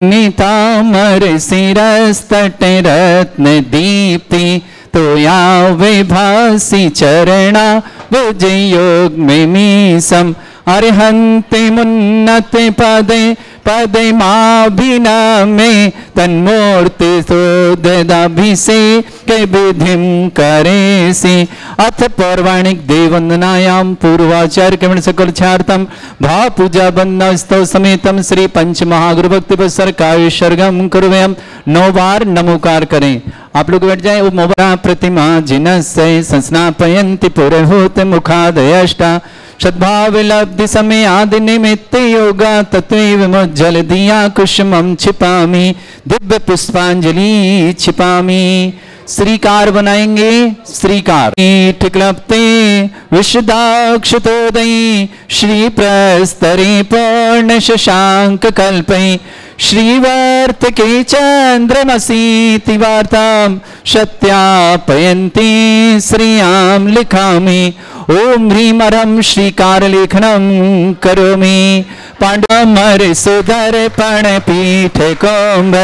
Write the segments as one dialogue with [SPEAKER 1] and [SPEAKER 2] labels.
[SPEAKER 1] नीतामर शिरस्तट रत्न दीप्ति तोया विभासी चरणा विजयोग में मीसम अर्हन्ति मुन्नति पदे पदे माभिना में तन्मूर्ति सोददाभिषेक विधिम करेसि। अथ पौराणिक देववंदनायाम पूर्वाचार्य क्रमण सकल छार्थम भाव पूजा बंदना स्तव समेतम श्री पंच महागुरु भक्ति पुस्तक काव्य सर्गम कुर्वयम 9 बार नमोकार करें। आप लोग बैठ जाए। मोबरा प्रतिमा जिनस्य संस्नापयन्ति पुरहूत मुखादयष्टा सद्भाव लब्धि समय आदि निमित्त योगा तत्व मुज्जल दिया कुसुमम छिपामी दिव्य पुष्पांजलि छिपामी। श्रीकार बनाएंगे। श्रीकार ठिकलपते विशदाक्षतोदयी श्री प्रस्तरे पूर्ण शशांक कल्पई श्रीवर्त के चंद्रमसी वार्ताम सत्यापयन्ति श्रियाम लिखामि। ओम ह्रीम अरम श्रीकार लेखनम करोमि। पांडवमर सुधर पण पीठ कुंभ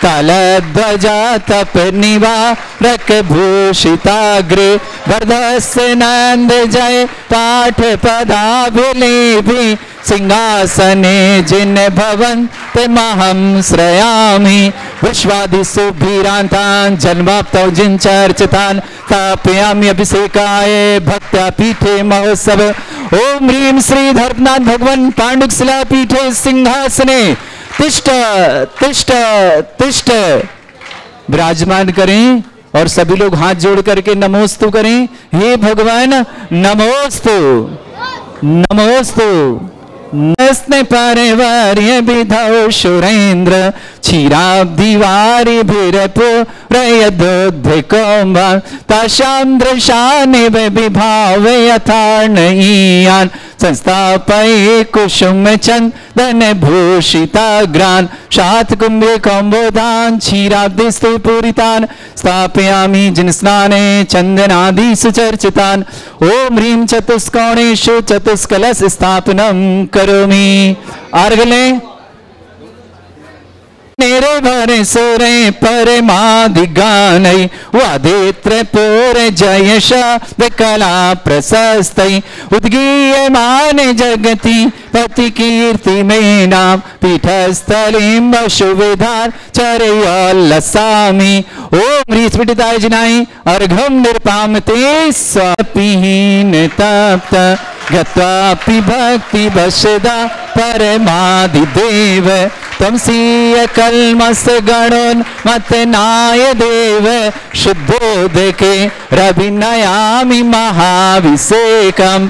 [SPEAKER 1] तालध्वजा तप निवारक भूषिताग्रे वर्धस्य नंद जय पाठ पदाभिलेभि सिंहासने जिन भवन्त महं श्रयामि। विश्वादिषु भीरान्तान् जन्माप्तौ जिन चर्चितान् स्थापयामि अभिषेकाय भक्त्या पीठे महोत्सव। ओम ह्रीं श्री धर्मनाथ भगवान पांडुक शिला पीठे सिंहासने तिष्ठ तिष्ठ तिष्ठ विराजमान करें और सभी लोग हाथ जोड़ करके नमोस्तु करें। हे भगवान नमोस्तु नमोस्तु। नस्ने परिवार्य विधौ सुरेंद्र क्षीराब्धि वारि भीरपु रयदोद्धिकोम्बा ताशां दृशानि विभाव यथार्णयीयान् संस्थापये कुसुम चंदन भूषिताग्रान् शातकुम्भे कौम्बोधान् क्षीराब्धिस्तु पूरितान् स्थापयामि जिन स्नाने चंदनादि सुचर्चितान्। ओम ह्रीं चतुष्कोणेषु चतुष्कलश स्थापनं करोमि। अर्घ लें। मेरे भरे सोरे परमादि गानै वादित्र पुर जयश विकला प्रशस्तै उद्गीयमान जगति पति कीर्ति में नाम पीठस्थलीं वशुविधार चरयोल्लसामि। ओम ह्रीं स्फटिकाय जिनाय अर्घं निर्पामते स्वपिहीन तप्त गत्वापि भक्ति वशदा परमादिदेव तमसीय कल्मस गणोन मत नाय देव शुद्धोदके रविनयामि महाभिषेकम्।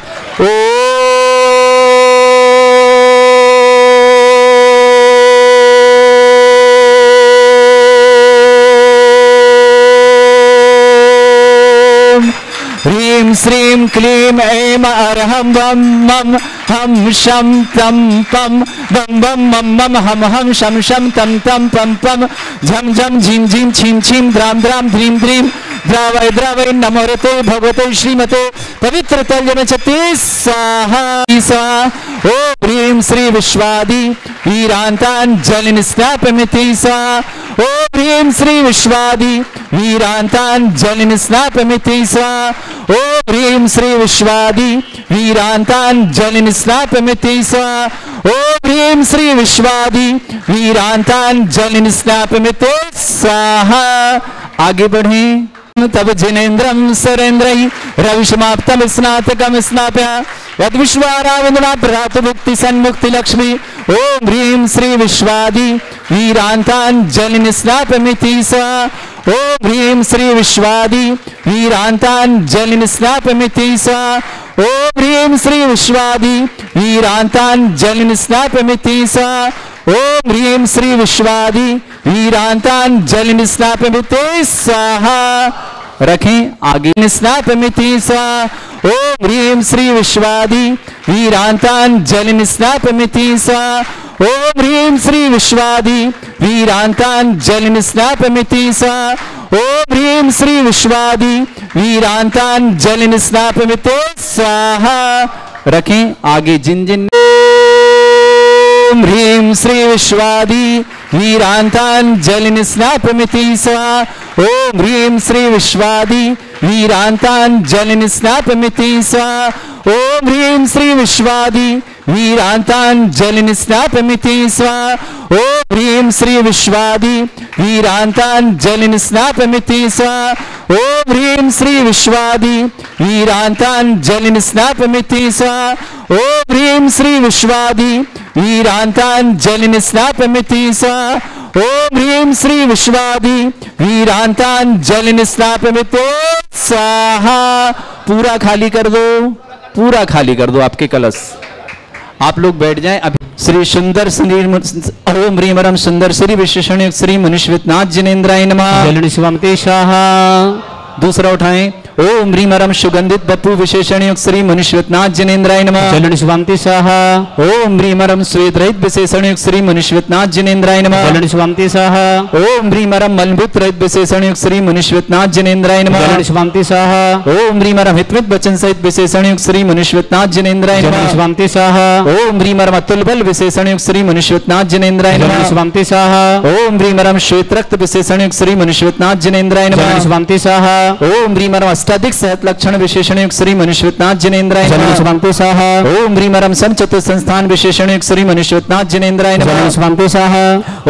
[SPEAKER 1] ह्रीं श्रीं क्लीं ऐं अरहं वं मं हम शम तम पम बम बम मम मम हम हम शम शम तम तम पम पम झम झम झीम झीम छीम छीम द्राम द्राम ध्रीम ध्रीम द्रावय द्रावय नमोरते भगवते श्रीमते पवित्र तल्यम छत्ती स्वाहा स्वाहा। ओ ह्रीं श्री विश्वादि वीरांतांजलि स्नापमिति स्वाहा। ओ ह्रीं श्री विश्वादि वीरांतांजलि स्नापमिति स्वाहा। ओ ह्रीं श्री विश्वादि वीरांतांजलि स्नापमिति स्वाहा। ओ ह्रीं श्री विश्वादि वीरांतांजलि स्नापमिति स्वाहा। आगे बढ़े। तब जिनेन्द्रम सरेन्द्रई रवि समाप्तम स्नातकम स्नाप्य यद्विश्वाराविंदना प्रातु मुक्ति सन्मुक्ति लक्ष्मी। ओम ह्रीं श्री विश्वादि वीरांतांजलि स्नापमिति स्वाहा। ओम ह्रीं श्री विश्वादि वीरांतांजलि स्नापमिति स्वाहा। ओम ह्रीं श्री विश्वादि वीरांतांजलि स्नापमिति स्वाहा। ओम ह्रीं श्री विश्वादि वीरांतांजलि स्नापमिति स्वाहा। रखें आगे। स्नापमिति स्वाहा। ओम ह्रीं श्री विश्वादि वीरांतांजलि स्नापमिति स्वाहा। ओम ह्रीं श्री विश्वादि वीरांतांजलि स्नापमिति स्वाहा। ओम ह्रीं श्री विश्वादि वीरांतांजलि स्नापमिति स्वाहा। रखें आगे। जिन जिन ओम ह्रीं श्री विश्वादि वीरांतांजलिं स्नापयमिति स्वाहा। ओम ह्रीं श्री विश्वादि वीरांतांजलिं स्नापयमिति स्वाहा। ओम ह्रीं श्री विश्वादि वीरांतांजलिं स्नापयमिति स्वाहा। ओम ह्रीं श्री विश्वादि वीरांतांजलिं स्नापयमिति स्वाहा। ओम ह्रीं श्री विश्वादि वीरांतांजलिं स्नापयमिति स्वाहा। ओम ह्रीं श्री विश्वादि वीरांतांजलिं स्नापयमिति स्वाहा। ओम ह्रीं श्री विश्वादि वीरांतांजलिं स्नापयमिति स्वाहा। पूरा खाली कर दो, पूरा खाली कर दो आपके कलश। आप लोग बैठ जाएं। अभी श्री सुंदर श्री ओम ह्रीं वरम सुंदर श्री विशेषण श्री मनुष्यनाथ जिनेन्द्राय नमः।
[SPEAKER 2] जलनि शिवमते स्वाहा।
[SPEAKER 1] दूसरा उठाएं। ओम ह्रीं वरम सुगंधित बपू विशेषण श्री मनुष्यनाथ जिनेन्द्राय नमः।
[SPEAKER 2] जलनि शिवमते स्वाहा।
[SPEAKER 1] ओम ह्रीं वरम श्वेत रहित विशेषण श्री मनुष्यनाथ जिनेन्द्राय नमः।
[SPEAKER 2] जलनि शिवमते स्वाहा।
[SPEAKER 1] ओम ह्रीं वरम मलभूत रहित विशेषण श्री मनुष्यनाथ जिनेन्द्राय नमः।
[SPEAKER 2] जलनि शिवमते स्वाहा।
[SPEAKER 1] ओम ह्रीं वरम हितमित वचन सहित विशेषण श्री मनुष्यनाथ जिनेन्द्राय नमः।
[SPEAKER 2] जलनि शिवमते स्वाहा।
[SPEAKER 1] ओम ह्रीं वरम अतुल बल विशेषण श्री मनुष्यनाथ जिनेन्द्राय
[SPEAKER 2] जलनि
[SPEAKER 1] नमः।
[SPEAKER 2] शिवमते स्वाहा।
[SPEAKER 1] ओम ह्रीं वरम श्वेत रक्त विशेषण श्री मनुष्यनाथ जिनेन्द्राय
[SPEAKER 2] जलनि
[SPEAKER 1] नमः।
[SPEAKER 2] शिवमते स्वाहा।
[SPEAKER 1] ओम ह्रीं वरम अष्टाधिक सहत लक्षण विशेषण श्री मनुष्यनाथ जिनेन्द्राय
[SPEAKER 2] जलनि
[SPEAKER 1] नमः।
[SPEAKER 2] शिवमते स्वाहा।
[SPEAKER 1] ओम ह्रीं वरम समचतुर संस्थान विशेषण श्री मनुष्यनाथ जिनेन्द्राय
[SPEAKER 2] जलनि
[SPEAKER 1] नमः।
[SPEAKER 2] शिवमते स्वाहा।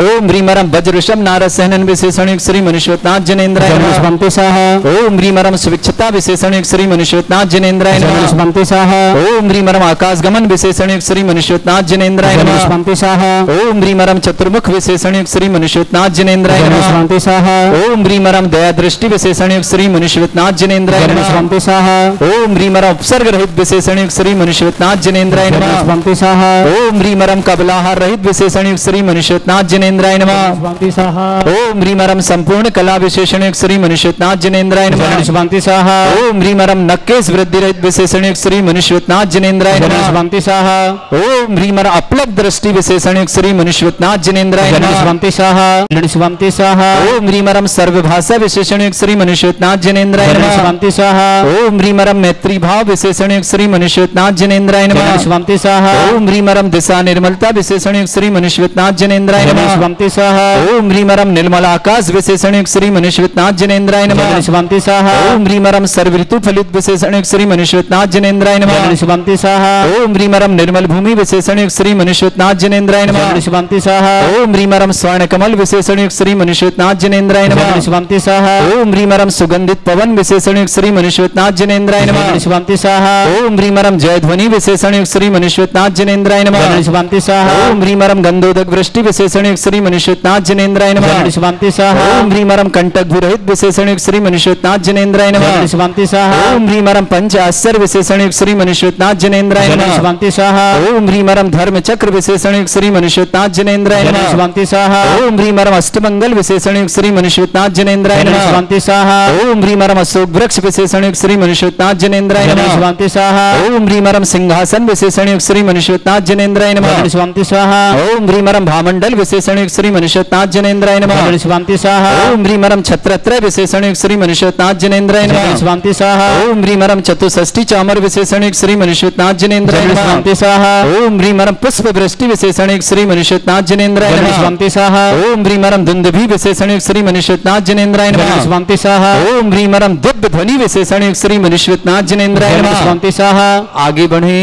[SPEAKER 1] ओम ह्रीं वरम वज्रषम नारद सहनन विशेषण श्री मनुष्यनाथ जिनेन्द्राय
[SPEAKER 2] जलनि
[SPEAKER 1] नमः।
[SPEAKER 2] शिवमते स्वाहा।
[SPEAKER 1] ओम ह्रीं वरम सुविक्षता विशेषण श्री मनुष्यनाथ जिनेन्द्राय
[SPEAKER 2] जलनि
[SPEAKER 1] नमः।
[SPEAKER 2] शिवमते स्वाहा।
[SPEAKER 1] ओम ह्रीं वरम आकाश गमन विशेषण श्री मनुष्यनाथ जिनेन्द्राय
[SPEAKER 2] जलनि
[SPEAKER 1] नमः।
[SPEAKER 2] शिवमते स्वाहा।
[SPEAKER 1] ओम ह्रीं वरम चतुर्मुख विशेषण श्री मनुष्यनाथ जिनेन्द्राय
[SPEAKER 2] जलनि
[SPEAKER 1] नमः।
[SPEAKER 2] शिवमते स्वाहा।
[SPEAKER 1] ओम ह्रीं वरम दया दृष्टि विशेषण श्री मनुष्यनाथ जिनेन्द्राय
[SPEAKER 2] जलनि
[SPEAKER 1] नमः।
[SPEAKER 2] शिवमते स्वाहा।
[SPEAKER 1] ओम ह्रीं वरम उपसर्ग रहित विशेषण श्री मनुष्यनाथ जिनेन्द्राय
[SPEAKER 2] जलनि
[SPEAKER 1] नमः।
[SPEAKER 2] शिवमते स्वाहा।
[SPEAKER 1] ओम ह्रीं वरम कबलाहार रहित विशेषण श्री मनुष्यनाथ जिनेन्द्राय नमः।
[SPEAKER 2] शिवमते स्वाहा।
[SPEAKER 1] ओम ह्रीं वरम संपूर्ण कला विशेषण श्री मनुष्यनाथ जिनेन्द्राय नमः।
[SPEAKER 2] जलनि शिवमते स्वाहा।
[SPEAKER 1] ओम ह्रीं वरम नक्केश वृद्धि रहित विशेषण श्री मनुष्यनाथ जिनेन्द्राय
[SPEAKER 2] जलनि
[SPEAKER 1] नमः।
[SPEAKER 2] शिवमते स्वाहा।
[SPEAKER 1] ओम ह्रीं वरम अपलक दृष्टि विशेषण श्री मनुष्यनाथ जिनेन्द्राय
[SPEAKER 2] जलनि
[SPEAKER 1] नमः।
[SPEAKER 2] शिवमते स्वाहा। जलनि शिवमते स्वाहा।
[SPEAKER 1] ओम ह्रीं वरम सर्वभाषा विशेषण श्री मनुष्यनाथ जिनेन्द्राय
[SPEAKER 2] जलनि
[SPEAKER 1] नमः।
[SPEAKER 2] शिवमते स्वाहा।
[SPEAKER 1] ओम ह्रीं वरम मैत्री भाव विशेषण श्री मनुष्यनाथ जिनेन्द्राय नमः।
[SPEAKER 2] जलनि शिवमते स्वाहा।
[SPEAKER 1] ओम ह्रीं वरम दिशा निर्मलता विशेषण श्री मनुष्यनाथ जिनेन्द्राय
[SPEAKER 2] जलनि
[SPEAKER 1] नमः।
[SPEAKER 2] शिवमते स्वाहा।
[SPEAKER 1] ओम ह्रीं वरम निर्मल आकाश विशेषण श्री मनुष्यनाथ जिनेन्द्राय नमः।
[SPEAKER 2] जलनि शिवमते स्वाहा।
[SPEAKER 1] ओम ह्रीं वरम सर्वऋतु फलित विशेषण श्री मनुष्यनाथ जिनेन्द्राय नमः।
[SPEAKER 2] जलनि शिवमते स्वाहा।
[SPEAKER 1] ओम ह्रीं वरम निर्मल भूमि विशेषण श्री मनुष्यनाथ जिनेन्द्राय नमः।
[SPEAKER 2] जलनि शिवमते स्वाहा।
[SPEAKER 1] ओम ह्रीं वरम स्वर्ण कमल विशेषण श्री मनुष्यनाथ जिनेन्द्राय नमः।
[SPEAKER 2] जलनि शिवमते स्वाहा।
[SPEAKER 1] ओम ह्रीं वरम सुगंधित पवन विशेषण श्री मनुष्यनाथ जिनेन्द्राय नमः।
[SPEAKER 2] जलनि शिवमते स्वाहा।
[SPEAKER 1] ओम ह्रीं वरम जय ध्वनि विशेषण श्री मनुष्यनाथ जिनेन्द्राय नमः।
[SPEAKER 2] जलनि शिवमते स्वाहा।
[SPEAKER 1] ओम ह्रीं वरम गंधोदक वृष्टि विशेषण श्री मनुष्यनाथ जिनेन्द्राय नमः।
[SPEAKER 2] जलनि शिवमते स्वाहा।
[SPEAKER 1] ओम ह्रीं वरम कंटक भूरहित विशेषण श्री मनुष्यनाथ जिनेन्द्राय नमः।
[SPEAKER 2] जलनि शिवमते स्वाहा।
[SPEAKER 1] ओम ह्रीं वरम पंच आश्चर्य विशेषण श्री मनुष्यनाथ जिनेन्द्राय
[SPEAKER 2] जलनि
[SPEAKER 1] नमः।
[SPEAKER 2] शिवमते स्वाहा।
[SPEAKER 1] ओम ह्रीं वरम धर्म चक्र विशेषण श्री मनुष्यनाथ जिनेन्द्राय
[SPEAKER 2] जलनि
[SPEAKER 1] नमः।
[SPEAKER 2] शिवमते स्वाहा।
[SPEAKER 1] ओम ह्रीं वरम अष्टमंगल विशेषण श्री मनुष्यनाथ जिनेन्द्राय
[SPEAKER 2] जलनि
[SPEAKER 1] नमः।
[SPEAKER 2] शिवमते स्वाहा।
[SPEAKER 1] ओम ह्रीं वरम अशोक वृक्ष विशेषण श्री मनुष्यनाथ जिनेन्द्राय
[SPEAKER 2] जलनि
[SPEAKER 1] नमः।
[SPEAKER 2] शिवमते स्वाहा।
[SPEAKER 1] ओम ह्रीं वरम सिंहासन विशेषण श्री मनुष्यनाथ जिनेन्द्राय नमः।
[SPEAKER 2] जलनि शिवमते स्वाहा।
[SPEAKER 1] ओम ह्रीं वरम भामंडल विशेषण श्री मनुष्यनाथ जिनेन्द्राय नमः।
[SPEAKER 2] जलनि शिवमते स्वाहा।
[SPEAKER 1] ओम ह्रीं वरम छत्रत्रय विशेषण श्री मनुष्यनाथ जिनेन्द्राय
[SPEAKER 2] जलनि
[SPEAKER 1] नमः।
[SPEAKER 2] शिवमते स्वाहा।
[SPEAKER 1] ओम ह्रीं वरम चतुष्षष्टि चामर विशेषण श्री मनुष्यनाथ जिनेन्द्राय
[SPEAKER 2] जलनि
[SPEAKER 1] नमः।
[SPEAKER 2] शिवमते स्वाहा।
[SPEAKER 1] ओम ह्रीं वरम पुष्प वृष्टि विशेषण श्री मनुष्यनाथ जिनेन्द्राय
[SPEAKER 2] जलनि
[SPEAKER 1] नमः।
[SPEAKER 2] शिवमते स्वाहा।
[SPEAKER 1] ओम ह्रीं वरम दुंदुभि विशेषण श्री मनुष्यनाथ जिनेन्द्राय
[SPEAKER 2] जलनि
[SPEAKER 1] नमः।
[SPEAKER 2] शिवमते स्वाहा।
[SPEAKER 1] ओम ह्रीं वरम दिव्य ध्वनि विशेषण श्री मनुष्यनाथ जिनेन्द्राय
[SPEAKER 2] जलनि
[SPEAKER 1] नमः।
[SPEAKER 2] शिवमते स्वाहा।
[SPEAKER 1] आगे बढ़े।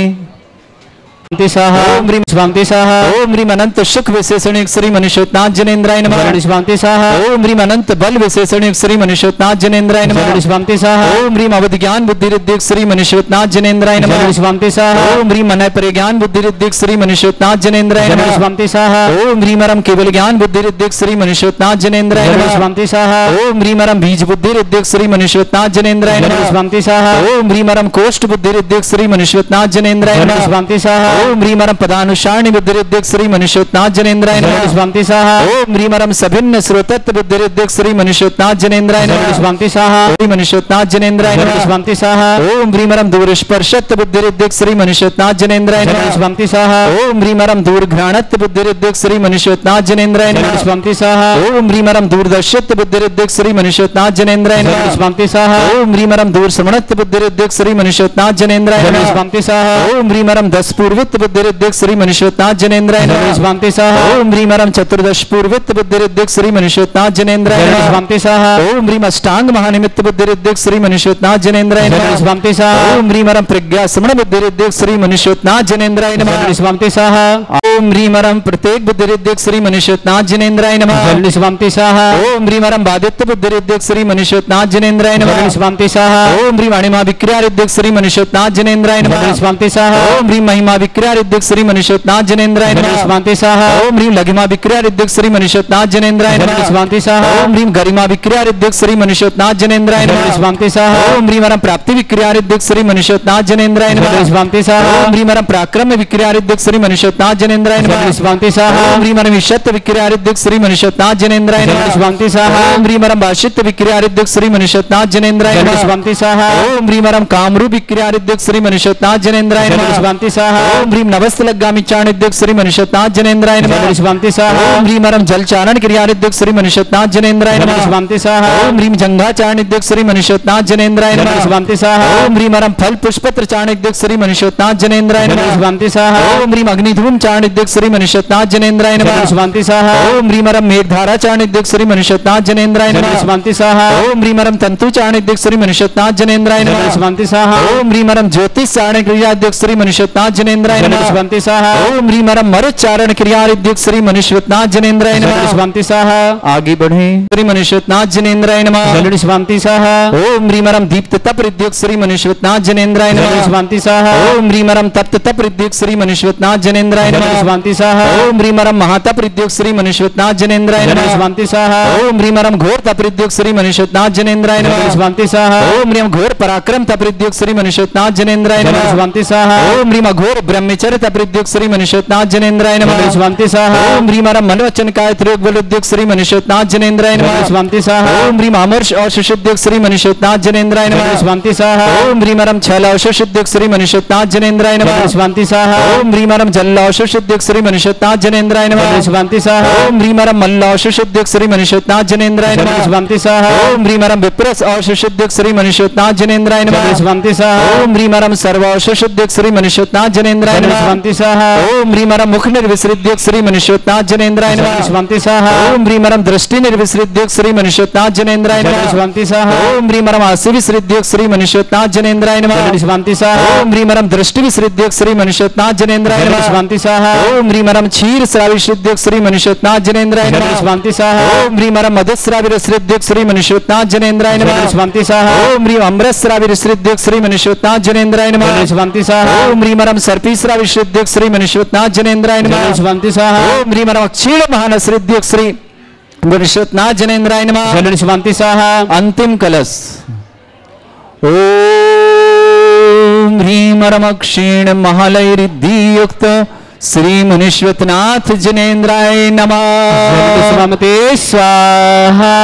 [SPEAKER 2] शिवमते स्वाहा।
[SPEAKER 1] ओम ह्रीं
[SPEAKER 2] शिवमते स्वाहा।
[SPEAKER 1] ओम ह्रीं अनंत सुख विशेषण श्री मनुष्यनाथ जिनेन्द्राय नमः।
[SPEAKER 2] जलनि शिवमते स्वाहा।
[SPEAKER 1] ओम ह्रीं अनंत बल विशेषण श्री मनुष्यनाथ जिनेन्द्राय नमः।
[SPEAKER 2] जलनि शिवमते स्वाहा।
[SPEAKER 1] ओम ह्रीं अवधि ज्ञान बुद्धि रिद्धिक श्री मनुष्यनाथ जिनेन्द्राय नमः।
[SPEAKER 2] जलनि शिवमते स्वाहा।
[SPEAKER 1] ओम ह्रीं मनय परिज्ञान बुद्धि रिद्धिक श्री मनुष्यनाथ जिनेन्द्राय
[SPEAKER 2] जलनि
[SPEAKER 1] नमः।
[SPEAKER 2] शिवमते स्वाहा।
[SPEAKER 1] ओम ह्रीं वरम केवल ज्ञान बुद्धि रिद्धिक श्री मनुष्यनाथ जिनेन्द्राय
[SPEAKER 2] जलनि
[SPEAKER 1] नमः।
[SPEAKER 2] शिवमते स्वाहा।
[SPEAKER 1] ओम ह्रीं वरम बीज बुद्धि रिद्धिक श्री मनुष्यनाथ जिनेन्द्राय
[SPEAKER 2] जलनि
[SPEAKER 1] नमः।
[SPEAKER 2] शिवमते स्वाहा।
[SPEAKER 1] ओम ह्रीं वरम कोष्ठ बुद्धि रिद्धिक श्री मनुष्यनाथ जिनेन्द्राय
[SPEAKER 2] जलनि
[SPEAKER 1] नमः।
[SPEAKER 2] शिवमते स्वाहा।
[SPEAKER 1] ओम ह्रीं वरम पदानुसारणी बुद्धि रिद्धिक श्री मनुष्यनाथ जिनेन्द्राय
[SPEAKER 2] जलनि
[SPEAKER 1] नमः।
[SPEAKER 2] शिवमते स्वाहा।
[SPEAKER 1] ओम ह्रीं वरम सभिन्न श्रोतत्व बुद्धि रिद्धिक श्री मनुष्यनाथ जिनेन्द्राय
[SPEAKER 2] जलनि
[SPEAKER 1] नमः।
[SPEAKER 2] शिवमते स्वाहा।
[SPEAKER 1] श्री मनुष्यनाथ जिनेन्द्राय
[SPEAKER 2] जलनि
[SPEAKER 1] नमः।
[SPEAKER 2] शिवमते स्वाहा।
[SPEAKER 1] ओम ह्रीं वरम दूर स्पर्शत्व बुद्धि रिद्धिक श्री मनुष्यनाथ जिनेन्द्राय
[SPEAKER 2] जलनि
[SPEAKER 1] नमः।
[SPEAKER 2] शिवमते स्वाहा।
[SPEAKER 1] ओम ह्रीं वरम दूर घ्राणत्व बुद्धि रिद्धिक श्री मनुष्यनाथ जिनेन्द्राय
[SPEAKER 2] जलनि
[SPEAKER 1] नमः।
[SPEAKER 2] शिवमते स्वाहा।
[SPEAKER 1] ओम ह्रीं वरम दूरदर्शित्व बुद्धि रिद्धिक श्री मनुष्यनाथ जिनेन्द्राय
[SPEAKER 2] जलनि
[SPEAKER 1] नमः।
[SPEAKER 2] शिवमते स्वाहा।
[SPEAKER 1] ओम ह्रीं वरम दूर श्रवणत्व बुद्धि रिद्धिक श्री मनुष्यनाथ जिनेन्द्राय
[SPEAKER 2] जलनि
[SPEAKER 1] नमः।
[SPEAKER 2] शिवमते स्वाहा।
[SPEAKER 1] ओम ह्रीं वरम दस पूर्व पूर्वत्व बुद्धिरिद्धिक श्री मनुष्योत्नाथ जनेन्द्राय नमः
[SPEAKER 2] स्वामी स्वाहा
[SPEAKER 1] ओम ह्रीम अरम चतुर्दश पूर्वत्व बुद्धिरिद्धिक श्री मनुष्योत्नाथ जनेन्द्राय नमः
[SPEAKER 2] स्वामी स्वाहा
[SPEAKER 1] ओम ह्रीम अष्टांग महानिमित्त बुद्धिरिद्धिक श्री मनुष्योत्नाथ जनेन्द्राय नमः
[SPEAKER 2] स्वामी स्वाहा
[SPEAKER 1] ओम ह्रीम अरम प्रज्ञा समण बुद्धिरिद्धिक श्री मनुष्योत्नाथ जनेन्द्राय नमः
[SPEAKER 2] स्वामी स्वाहा
[SPEAKER 1] ओम ह्रीम अरम प्रत्येक बुद्धिरिद्धिक श्री मनुष्योत्नाथ जनेन्द्राय नमः
[SPEAKER 2] स्वामी स्वाहा
[SPEAKER 1] ओम ह्रीम अरम बाधित्य बुद्धिरिद्धिक श्री मनुष्योत्नाथ जनेन्द्राय नमः
[SPEAKER 2] स्वामी स्वाहा
[SPEAKER 1] ओम ह्रीम अणिमा विक्रियारिद्धिक श्री मनुष्योत्नाथ जनेन्द्राय नमः
[SPEAKER 2] स्वामी स्वाहा
[SPEAKER 1] ओम ह्रीम महिमा विक्रियारिद्धिक श्री मनुष्योत्नाथ जनेन्द्राय नमः
[SPEAKER 2] स्वामी स्वाहा
[SPEAKER 1] ओम ह्रीम लघिमा विक्रियारिद्धिक श्री मनुष्योत्नाथ जनेन्द्राय नमः
[SPEAKER 2] स्वामी स्वाहा
[SPEAKER 1] ओम ह्रीम गरिमा विक्रियारिद्धिक श्री मनुष्योत्नाथ जनेन्द्राय नमः
[SPEAKER 2] स्वामी स्वाहा
[SPEAKER 1] ओम ह्रीम अरम प्राप्ति विक्रियारिद्धिक श्री मनुष्योत्नाथ जनेन्द्राय नमः
[SPEAKER 2] स्वामी स्वाहा
[SPEAKER 1] ओम ह्रीम अरम पराक्रम विक्रियारिद्धिक श्री मनुष्योत्नाथ जनेन्द्राय नमः
[SPEAKER 2] स्वामी स्वाहा
[SPEAKER 1] ओम ह्रीम अरम ईशत्व विक्रियारिद्धिक श्री मनुष्योत्नाथ जनेन्द्राय नमः
[SPEAKER 2] स्वामी स्वाहा
[SPEAKER 1] ओम ह्रीम अरम भाषित्व विक्रियारिद्धिक श्री मनुष्योत्नाथ जनेन्द्राय नमः
[SPEAKER 2] स्वामी स्वाहा
[SPEAKER 1] ओम ह्रीम अरम कामरूप विक्रियारिद्धिक श्री मनुष्योत्नाथ जनेन्द्राय नमः
[SPEAKER 2] स्वामी स्वाहा
[SPEAKER 1] ओम ह्रीम नवस्तलगामी चाणिद्धिक श्री मनुष्योत्नाथ जनेन्द्राय नमः
[SPEAKER 2] स्वामी स्वाहा
[SPEAKER 1] ओम ह्रीम अरम जल चारण क्रियारिद्धिक श्री मनुष्योत्नाथ जनेन्द्राय नमः
[SPEAKER 2] स्वामी स्वाहा
[SPEAKER 1] ओम ह्रीम जंघा चाणिद्धिक श्री मनुष्योत्नाथ जनेन्द्राय नमः
[SPEAKER 2] स्वामी स्वाहा
[SPEAKER 1] ओम ह्रीम अरम फल पुष्पत्र चाणिद्धिक श्री मनुष्योत्नाथ जनेन्द्राय नमः
[SPEAKER 2] स्वामी स्वाहा
[SPEAKER 1] ओम ह्रीम अग्निधूम चाणिद्धिक श्री मनुष्योत्नाथ जनेन्द्राय नमः
[SPEAKER 2] स्वामी स्वाहा
[SPEAKER 1] ओम ह्रीम अरम मेघधारा चाणिद्धिक श्री मनुष्योत्नाथ जनेन्द्राय नमः
[SPEAKER 2] स्वामी स्वाहा
[SPEAKER 1] ओम ह्रीम अरम तंतु चाणिद्धिक श्री मनुष्योत्नाथ जनेन्द्राय नमः
[SPEAKER 2] स्वामी स्वाहा
[SPEAKER 1] ओम ह्रीम अरम ज्योतिष चारण क्रियादिक श्री मनुष्योत्नाथ जनेन्द्राय नमः
[SPEAKER 2] स्वामी स्वाहा
[SPEAKER 1] ओम ह्रीम अरम मरुत चारण क्रियादिक श्री मनुष्योत्नाथ जनेन्द्राय नमः
[SPEAKER 2] स्वामी स्वाहा
[SPEAKER 1] आगे बढ़े श्री मनुष्योत्नाथ जनेन्द्राय नमः
[SPEAKER 2] स्वामी स्वाहा
[SPEAKER 1] ओम ह्रीम अरम दीप्त तप रिद्युक श्री मनुष्योत्नाथ जनेन्द्राय नमः
[SPEAKER 2] स्वामी स्वाहा
[SPEAKER 1] ओम ह्रीम अरम तप्त तप रिद्युक श्री मनुष्योत्नाथ जनेन्द्राय नमः
[SPEAKER 2] स्वामी स्वाहा
[SPEAKER 1] ओम ह्रीम अरम महातप रिद्युक श्री मनुष्योत्नाथ जनेन्द्राय नमः
[SPEAKER 2] स्वामी स्वाहा
[SPEAKER 1] ओम ह्रीम अरम घोर तप रिद्युक श्री मनुष्योत्नाथ जनेन्द्राय नमः
[SPEAKER 2] स्वामी स्वाहा
[SPEAKER 1] ओम ह्रीम घोर पराक्रम तप रिद्युक श्री मनुष्योत्नाथ जनेन्द्राय नमः
[SPEAKER 2] स्वामी स्वाहा
[SPEAKER 1] ओम ह्रीम अघोर ब्रह्मचर्य तप रिद्युक श्री मनुष्योत्नाथ जनेन्द्राय नमः
[SPEAKER 2] स्वामी स्वाहा
[SPEAKER 1] ओम ह्रीम अरम मनोवचन काय त्रियोग बल रिद्युक श्री मनुष्योत्नाथ जनेन्द्राय नमः
[SPEAKER 2] स्वामी स्वाहा
[SPEAKER 1] ओम ह्रीम अमर्ष औषुद्युक श्री मनुष्योत्नाथ जनेन्द्राय नमः
[SPEAKER 2] स्वामी स्वाहा
[SPEAKER 1] ओम ह्रीम अरम छल औषुद्युक श्री मनुष्योत्नाथ जनेन्द्राय नमः
[SPEAKER 2] स्वामी स्वाहा
[SPEAKER 1] ओम ह्रीम अरम जल औषुद्युक श्री मनुष्योत्नाथ जनेन्द्राय नमः
[SPEAKER 2] स्वामी स्वाहा
[SPEAKER 1] ओम ह्रीम अरम मल्ल औषुद्युक श्री मनुष्योत्नाथ जनेन्द्राय नमः
[SPEAKER 2] स्वामी स्वाहा
[SPEAKER 1] ओम ह्रीम अरम विप्रस औषुद्युक श्री मनुष्योत्नाथ जनेन्द्राय नमः
[SPEAKER 2] स्वामी स्वाहा
[SPEAKER 1] ओम ह्रीम अरम सर्व औषुद्युक श्री मनुष्योत्नाथ जनेन्द्राय नमः
[SPEAKER 2] स्वामी स्वाहा
[SPEAKER 1] ओम ह्रीम अरम मुख निर्विसृद्युक श्री मनुष्योत्नाथ जनेन्द्राय नमः
[SPEAKER 2] स्वामी स्वाहा
[SPEAKER 1] ओम ह्रीम अरम दृष्टि निर्विसृद्युक श्री मनुष्योत्नाथ जनेन्द्राय नमः
[SPEAKER 2] स्वामी स्वाहा
[SPEAKER 1] ओम ह्रीम अरम आसि विसृद्युक श्री मनुष्योत्नाथ जनेन्द्राय नमः
[SPEAKER 2] स्वामी स्वाहा
[SPEAKER 1] ओम ह्रीम अरम दृष्टि विसृद्युक श्री मनुष्योत्नाथ जनेन्द्राय नमः
[SPEAKER 2] स्वामी स्वाहा
[SPEAKER 1] ओम ह्रीम अरम क्षीर श्राविसृद्युक श्री मनुष्योत्नाथ जनेन्द्राय नमः
[SPEAKER 2] स्वामी स्वाहा
[SPEAKER 1] ओम ह्रीम अरम मधुश्राविसृद्युक श्री मनुष्योत्नाथ जनेन्द्राय नमः
[SPEAKER 2] स्वामी स्वाहा
[SPEAKER 1] ओम ह्रीम अमृतश्राविसृद्युक श्री मनुष्योत्नाथ जनेन्द्राय नमः
[SPEAKER 2] स्वामी स्वाहा
[SPEAKER 1] ओम ह्रीम अरम सर्पीश्राविसृद्युक श्री मनुष्योत्नाथ जनेन्द्राय नमः
[SPEAKER 2] स्वामी स्वाहा
[SPEAKER 1] ओम ह्रीम अरम क्षीण महानसृद्युक श्री मनुष्योत्नाथ जनेन्द्राय नमः
[SPEAKER 2] स्वामी स्वाहा
[SPEAKER 1] अंतिम कलश ओम ह्रीम अरम क्षीण महालय रिद्धि युक्त श्री मनुष्योत्नाथ जनेन्द्राय नमः
[SPEAKER 2] स्वामी स्वाहा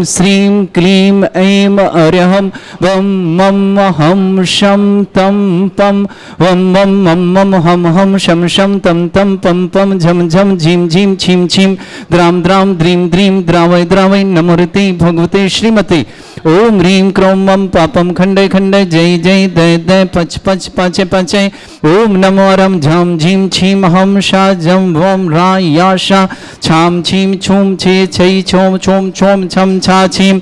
[SPEAKER 1] श्रीं क्लीं ऐं अर्यहं वं मम हं शं तं पं वं मम मम मम हम हम शं शं तं तं पं पं झं झं झीं झीं छीं छीं द्रां द्रां द्रीं द्रीं द्रावय द्रावय नमोरते भगवते श्रीमते ओम ह्रीं क्रों मम पापम खंडे खंडे जय जय दय दय पच पच पाचे पाचे ओम नमो रम झम झीं छीं हम शा जम वम रा या शा छाम छीं छूम छे छै छोम छोम छोम छम छा छीं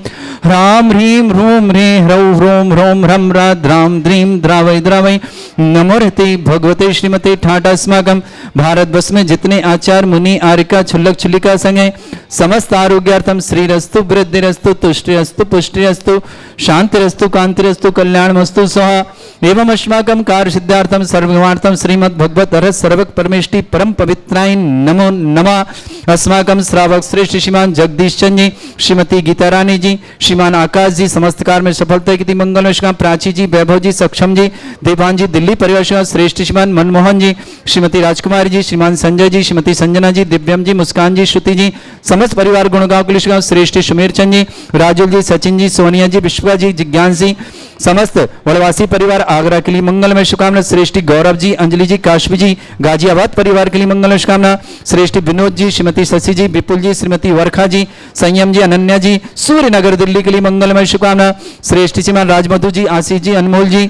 [SPEAKER 1] ह्रां ह्रीं ह्रूं ह्रे ह्रौ ह्रों ह्रों ह्रं रा द्रां द्रीं द्रावय द्रावय नमोरते भगवते श्रीमते ठाटा अस्माकं भारतवर्ष में जितने आचार मुनि आर्यका छुल्लक छुल्लिका संग है समस्त आरोग्यार्थम श्रीरस्तु वृद्धिरस्तु तुष्टिरस्तु पुष्टिरस्तु शांतिरस्तु कांतिरस्तु कल्याणमस्तु स्वाहा एवं अस्माकं कार्य सिद्धार्थम सर्वगुणार्थम श्रीमद् भगवत अरहत सर्वक परमेष्टि परम पवित्राय नमो नमः अस्माकं श्रावक श्रेष्ठ श्रीमान जगदीश चंद जी, श्रीमती गीता रानी जी, श्रीमान आकाश जी, समस्त कार्य में सफलता की मंगल श्रीमान प्राची जी, वैभव जी, सक्षम जी, देवान जी, दिल्ली परिवार श्रीमान श्रेष्ठ श्रीमान मनमोहन जी, श्रीमती राजकुमारी जी, श्रीमान संजय जी, श्रीमती संजना जी, दिव्यम जी, मुस्कान जी, श्रुति जी, समस्त परिवार गुणगांव के लिए श्रेष्ठ सुमेर चंद जी, राजुल जी, सचिन जी, सोनिया जी, विश्वा जी, जिज्ञान जी, समस्त वनवासी परिवार आगरा के लिए मंगलमय शुभकामना, श्रेष्ठी गौरव जी, अंजलि जी, काशवी जी, गाजियाबाद परिवार के लिए मंगलमय शुभकामना, श्रेष्ठी विनोद जी, श्रीमती शशि जी, विपुल जी, श्रीमती वर्खा जी, संयम जी, अनन्या जी, सूर्यनगर दिल्ली के लिए मंगलमय शुभकामना, श्रेष्ठी श्रीमान राजमधु जी, आशीष जी, अनमोल जी,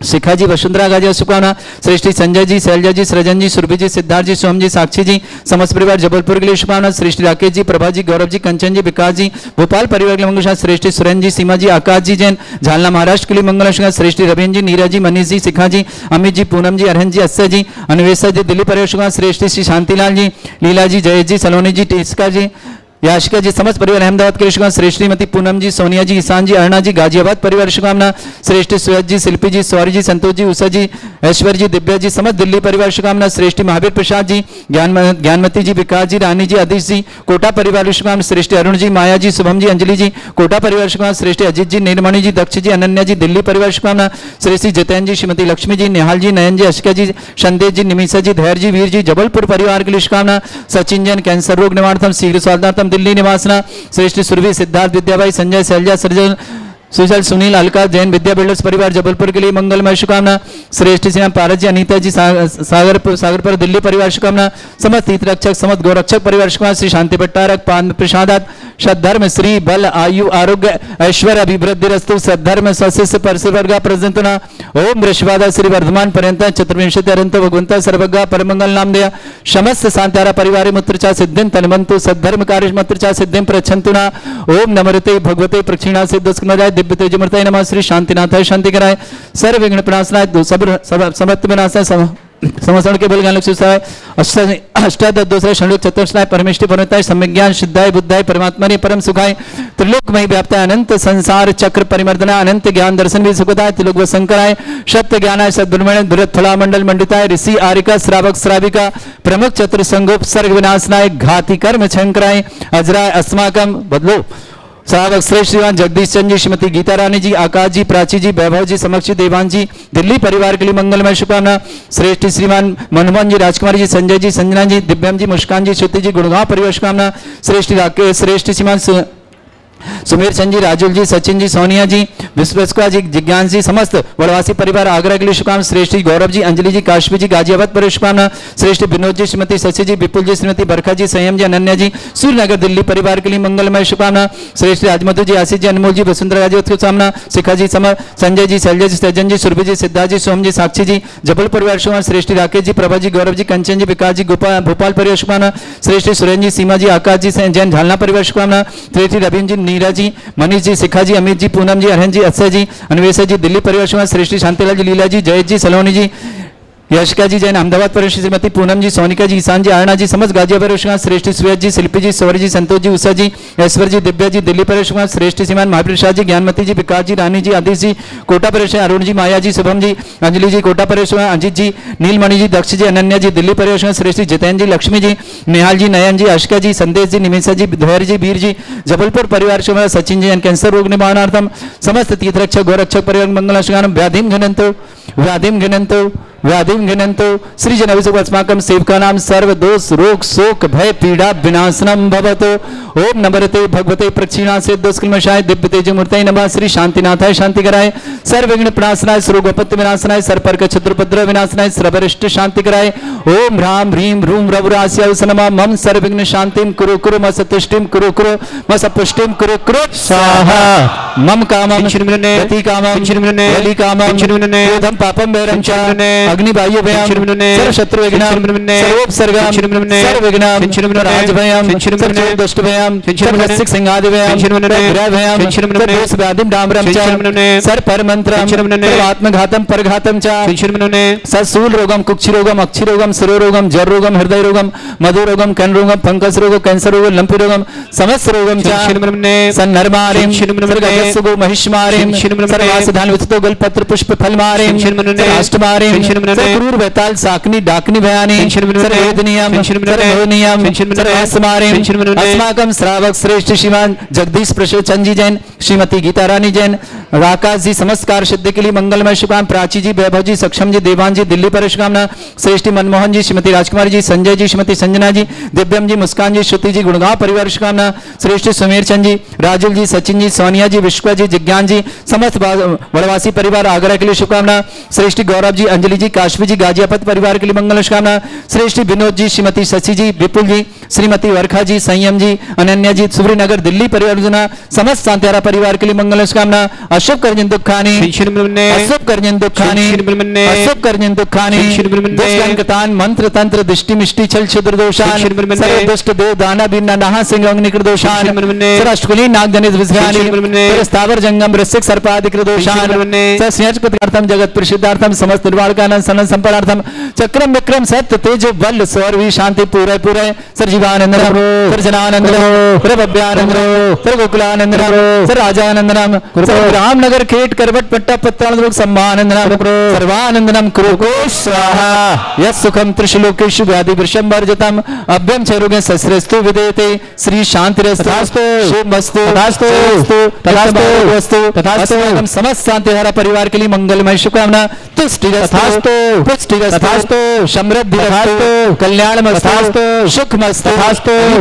[SPEAKER 1] शिखा जी, वसुंधरा गाजी शुभकामना, श्रेष्ठी संजय जी, शैलजा जी, सृजन जी, सुरभि जी, सिद्धार्थ जी, सोम जी, साक्षी जी, समस्त परिवार जबलपुर के लिए शुभकामना, श्रेष्ठी राकेश जी, प्रभा जी, गौरव जी, कंचन जी, विकास जी, भोपाल परिवार के लिए मंगल, श्रेष्ठी सुरेन जी, सीमा जी, आकाश जी जैन, झालना महाराष्ट्र के लिए मंगल, श्रेष्ठी रवीन जी, नीरज जी, मनीष जी, शिखा जी, अमित जी, पूनम जी, अरहन जी, अस्य जी, अन्वेषा जी, दिल्ली परिवार, श्रेष्ठी श्री शांतिलाल जी, लीला जी, जयेश जी, सलोनी जी, टिस्का जी, याशिका जी, समस्त परिवार अहमदाबाद के शुभकामना, श्रेष्ठीमती पूनम जी, सोनिया जी, ईशान जी, अरुणा जी, गाजियाबाद परिवार शुभकामना, श्रेष्ठी सुयज जी, शिल्पी जी, सौरी जी, संतोष जी, उषा जी, ऐश्वर्य जी, दिव्या जी, समस्त दिल्ली परिवार शुभकामना, श्रेष्ठी महावीर प्रसाद जी, ज्ञानमती जी, विकास जी, रानी जी, आदिश जी, कोटा परिवार शुभकामना, श्रेष्ठी अरुण जी, माया जी, शुभम जी, अंजलि जी, कोटा परिवार शुभकामना, श्रेष्ठी अजित जी, नीलमणि जी, दक्ष जी, अनन्या जी, दिल्ली परिवार शुभकामना, श्रेष्ठी जितेन जी, श्रीमती लक्ष्मी जी, निहाल जी, नयन जी, अशिका जी, संदेश जी, निमिषा जी, धैर्य जी, वीर जी, जबलपुर परिवार के लिए शुभकामना, सचिन जैन, कैंसर रोग निवारणार्थम शीघ्र स्वास्थ्यार्थम दिल्ली निवासना, श्रेष्ठ सुरभि, सिद्धार्थ, विद्याबाई, संजय, शैलजा, सृजन, सुजल, सुनील, अलका, जैन विद्या बिल्डर्स परिवार जबलपुर के लिए मंगलमय शुभकामना, श्रेष्ठ श्री पारस जी, अनीता जी, सागरपुर दिल्ली परिवार शुभकामना, समस्त तीर्थ रक्षक, समस्त गौरक्षक परिवार शुभकामना, श्री शांति भट्टारक, पान प्रसादात, सद्धर्म, श्री बल, आयु, आरोग्य, ऐश्वर्य, अभिवृद्धि रस्तु, सद्धर्म, सशिष्य परसिवर्गा प्रजंतना, ओम वृषभादा श्री वर्धमान पर्यंत चतुर्विंशति अरंत भगवंता सर्वज्ञ परमंगल नाम दया, समस्त शांतारा परिवार मुत्रचा सिद्धिं तन्मन्तु, सद्धर्म कार्य मुत्रचा सिद्धिं प्रच्छन्तुना, ओम नमरते भगवते प्रक्षिणा सिद्धस्कनराय दिव्य तेजमूर्तये नमः, श्री शांतिनाथाय शांति कराय, सर्व विघ्न प्रणाशनाय, समस्त विनाशाय, समस्तन के बलगान लक्ष्य अष्टादश दूसरे षण्मुख चतुर्श्राय परमेष्टि परमताय सम्यज्ञान सिद्धाय बुद्धाय परमात्मने परम सुखाय त्रिलोकमय व्याप्ताय अनंत संसार चक्र परिमर्दना अनंत ज्ञान दर्शन भी सुखदाय त्रिलोक शंकराय सत्य ज्ञानाय सद्ब्रह्मण्य दुरत फला मंडल मंडिताय ऋषि आरिका श्रावक श्राविका प्रमुख चतुर संगोपसर्ग विनाशनाय घाति कर्म शंकराय अजराय अस्माकम बदलो श्रावक श्रेष्ठ श्रीमान जगदीश चंद जी, श्रीमती गीता रानी जी, आकाश जी, प्राची जी, वैभव जी, समक्ष देवान जी, दिल्ली परिवार के लिए मंगलमय शुभकामना, श्रेष्ठ श्रीमान मनमोहन जी, राजकुमारी जी, संजय जी, संजना जी, दिव्यम जी, मुस्कान जी, श्रुति जी, गुड़गांव परिवार शुभकामना, श्रेष्ठ राकेश, श्रेष्ठ श्रीमान सुमेर चंद जी, राजुल जी, सचिन जी, सोनिया जी, विश्वस्का जी, जिज्ञान जी, समस्त वनवासी परिवार आगरा के लिए शुभकामना, श्रेष्ठी गौरव जी, अंजलि जी, काशवी जी, गाजियाबाद पर शुभकामना, श्रेष्ठ विनोद जी, श्रीमती शशि जी, विपुल जी, श्रीमती बरखा जी, संयम जी, अनन्या जी, सूर्यनगर दिल्ली परिवार के लिए मंगलमय शुभकामना, श्रेष्ठ राजमधु जी, आशीष जी, अनमोल जी, वसुंधरा गाजी शुभकामना, शिखा जी, संजय जी, शैलजा जी, सज्जन जी, सुरभि जी, सिद्धार्थ जी, सोम जी, साक्षी जी, जबल परिवार शुभकामना, श्रेष्ठ राकेश जी, प्रभा जी, गौरव जी, कंचन जी, विकास जी, भोपाल परिवार शुभकामना, श्रेष्ठ सुरेन जी, सीमा जी, आकाश जी, जैन झालना परिवार शुभकामना, श्रेष्ठ रवीन जी, नीरा जी, मनीष जी, शिखा जी, अमित जी, पूनम जी, अरहन जी, अक्षय जी, अन्वेषा जी, दिल्ली परिवार शुभकामना, श्रेष्ठी शांतिलाल जी, लीला जी, जयेश जी, सलोनी जी, यशिका जी, जैन अहमदाबाद परिवार श्रीमती पूनम जी, सोनिका जी, ईशान जी, अरुणा जी, समस्त गाजियाबाद शुभकामना, श्रेष्ठी सुयज जी, शिल्पी जी, सौरी जी, संतोष जी, उषा जी, ऐश्वर्य जी, दिव्या जी, दिल्ली परिवार शुभकामना, श्रेष्ठ श्रीमान महावीर प्रसाद जी, ज्ञानमती जी, विकास जी, रानी जी, आदिश जी, कोटा परिवार अरुण जी, माया जी, शुभम जी, अंजलि जी, कोटा परिवार अजित जी, नीलमणि जी, दक्ष जी, अनन्या जी, दिल्ली परिवार श्रेष्ठ जितेन जी, लक्ष्मी जी, निहाल जी, नयन जी, आशिका जी, संदेश जी, निमिषा जी, धैर्य जी, वीर जी, जबलपुर परिवार शुभकामना, सचिन जी, कैंसर रोग निवारणार्थम समस्त तीर्थरक्षक गौरक्षक परिवार मंगल शुभकामना, व्याधिम घनंतो व्याधिम घनंतो श्री अस्माकं सेवकानां सर्व दोष रोग शोक भय पीड़ा विनाशनम भवतु। ओम नमरते भगवते प्रक्षिणा से दोषकल्मषाय दिव्य तेज मूर्तये नमः। श्री शांतिनाथाय शांति कराय, सर्व विघ्न प्रणाशनाय, सर्वोपत्ति विनाशनाय, सर्पर्क शत्रुपद्रव विनाशनाय, सर्वरिष्ट शांति कराय। ओम ह्रां ह्रीं ह्रूं रघुरास्याय नमः। मम सर्वविघ्न शांतिं कुरु कुरु मसतुष्टिं कुरु कुरु मसपुष्टिं कुरु कुरु स्वाहा। मम कामं गति कामं बलि कामं क्रोधं पापं वैरं च अग्निवायु भयं सर्व शत्रु विघ्नं सर्वोपसर्गं सर्व विघ्नं राजभयं दुष्ट भयं सर्वसिक सिंहादि भयं ग्रह भयं सर्वदोष व्याधिं डाम्रं च सर्वपरमंत्रं आत्मघातं परघातं च ससूल रोगं कुक्षि रोगं अक्षि रोगं शिरो रोगं जर रोगं हृदय रोगं मधु रोगं कण रोगं फंगस रोगं कैंसर रोगं लंपी रोगं समस्त रोगं च सन्नरमारिं सर्गसुगो महिष्मारिं सर्वासधान विततो गलपत्र पुष्प फलमारिं अष्टमारिं क्रूर बेताल साकनी डाकनी भयानी सर्वेदनीयम सर्वोनियम सर्वस्मारिम अस्माकं श्रावक श्रेष्ठ श्रीमान जगदीश प्रशोचन जी जैन, श्रीमती गीता रानी जैन, राकाश जी समस्त कार्य सिद्धि के लिए मंगलमय शुभकामना, प्राची जी, वैभव जी, सक्षम जी, देवान जी दिल्ली पर शुभकामना, श्रेष्ठी मनमोहन जी, श्रीमती राजकुमारी जी, संजय जी, श्रीमती संजना जी, दिव्यम जी, मुस्कान जी, श्रुति जी, गुड़गांव परिवार शुभकामना, श्रेष्ठी सुमेर चंद जी, राजुल जी, सचिन जी, सोनिया जी, विश्व जी, जिज्ञान जी, समस्त वनवासी परिवार आगरा के लिए शुभकामना, श्रेष्ठी गौरव जी, अंजलि जी, काशवी जी, गाजियापत परिवार के लिए मंगल शुभकामना, श्रेष्ठी विनोद जी, श्रीमती शशि जी, विपुल जी, श्रीमती वर्खा जी, संयम जी, अनन्या जी, सुब्रीनगर दिल्ली परियोजना, समस्त शांतिहारा परिवार के लिए मंगल शुभकामना, अशुभ करजन दुखानी, अशुभ करजन दुखानी, अशुभ करजन दुखानी, दुष्टंकतान मंत्र तंत्र दृष्टि मिष्टि छल छिद्र दोषान, सर्व दुष्ट देव दाना बिन्ना नहा सिंह अग्निकृत दोषान, सरष्टकुली नाग जनित विषयानि, स्थावर जंगम वृश्चिक सर्पादिकृत दोषान, सस्यचकृतार्थम जगत प्रसिद्धार्थम समस्त निर्वाणकानंद सनन संपदार्थम चक्रम विक्रम सत्य तेज बल स्वर्वी शांति पूरे पूरे sir Jivanand sir Janand sir Bhavyanand sir Gokulanand sir Rajanandanam sir Ramnagar खेट करवट पट्टा पत्तान लोक सम्मानंदनम सर्वानंदनम कुरु को स्वाहा यस सुखम त्रिशलोकेषु व्याधि वृषंबर्जतम अभ्यम चरुगे सस्रस्तु विदेते श्री शांतिरस्तु शुभमस्तु तथास्तु तथास्तु तथास्तु समस्त शांतिहारा परिवार के लिए मंगलमय शुभकामना तुष्टिरस्तु पुष्टिरस्तु समृद्धिरस्तु कल्याणमस्तु सुखमस्तु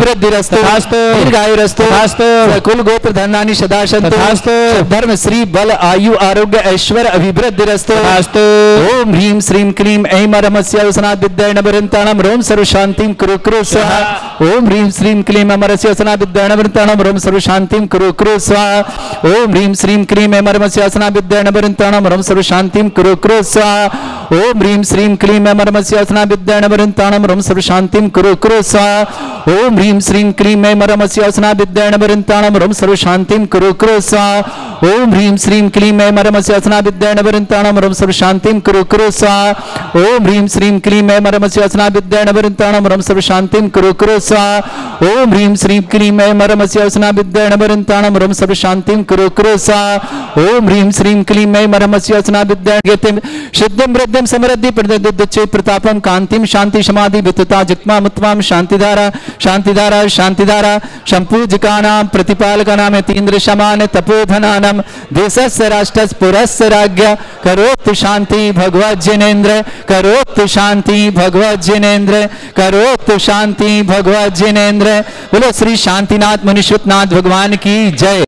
[SPEAKER 1] वृद्धिरस्तु दीर्घायुरस्तु कुल गोत्र धनानि सदा सन्तु धर्म श्री बल आयु आरोग्य ऐश्वर्य अभिवृद्धिरस्तु ओम ह्रीं श्रीं क्लीं ऐं अमरमस्य वसनात् विद्याय नवरन्ताणं रोम सर्व शांतिं कुरु कुरु स्वाहा ओम ह्रीं श्रीं क्लीं अमरस्य वसनात् विद्याय नवरन्ताणं रोम सर्व शांतिं कुरु कुरु स्वाहा ओम ह्रीं श्रीं क्लीं अमरमस्य वसनात् विद्याय नवरन्ताणं रोम सर्व शांतिं कुरु कुरु स्वाहा ओम ह्रीं श्रीं क्लीं अमरमस्य वसनात् विद्याय नवरन्ताणं रोम सर्व शांतिं कुरु कुरु स्वाहा ओम ह्रीं श्रीं क्लीं अमरमस्य वसनात् विद्याय नवरन्ताणं रोम सर्व शांतिं कुरु कुरु स्वाहा ओम ह्रीं श्रीं क्लीं अमरमस्य वसनात् विद्याय नवरन्ताणं रोम सर्व शांतिं कुरु कुरु स्वाहा ओम ह्रीं श्रीं क्लीं अमरमस्य वसनात् विद्याय नवरन्ताणं रोम सर्व शांतिं कुरु कुरु स्वाहा ओम ह्रीं श्रीं क्लीं अमरमस्य वसनात् विद्याय नवरन्ताणं रोम सर्व शांतिं कुरु कुरु स्वाहा ओम ह्रीं श्रीं क्लीं अमरमस्य वसनात् विद्याय गतिं सिद्धिं वृद्धिं समृद्धि प्रदद्दचे प्रतापं कांतिं शांति समाधि वितता जित्मा मुत्वां शांतिधारा शांतिधारा शांतिधारा संपूजकानां प्रतिपालकानां यतीन्द्र शमान तपोधनानां देशस्य राष्ट्रस्य पुरस्य राज्ञ करोतु शांति भगवत् जिनेन्द्र करोतु शांति भगवत् जिनेन्द्र करोतु शांति भगवत् जिनेन्द्र। बोलो श्री शांतिनाथ मुनीश्वरनाथ भगवान की जय।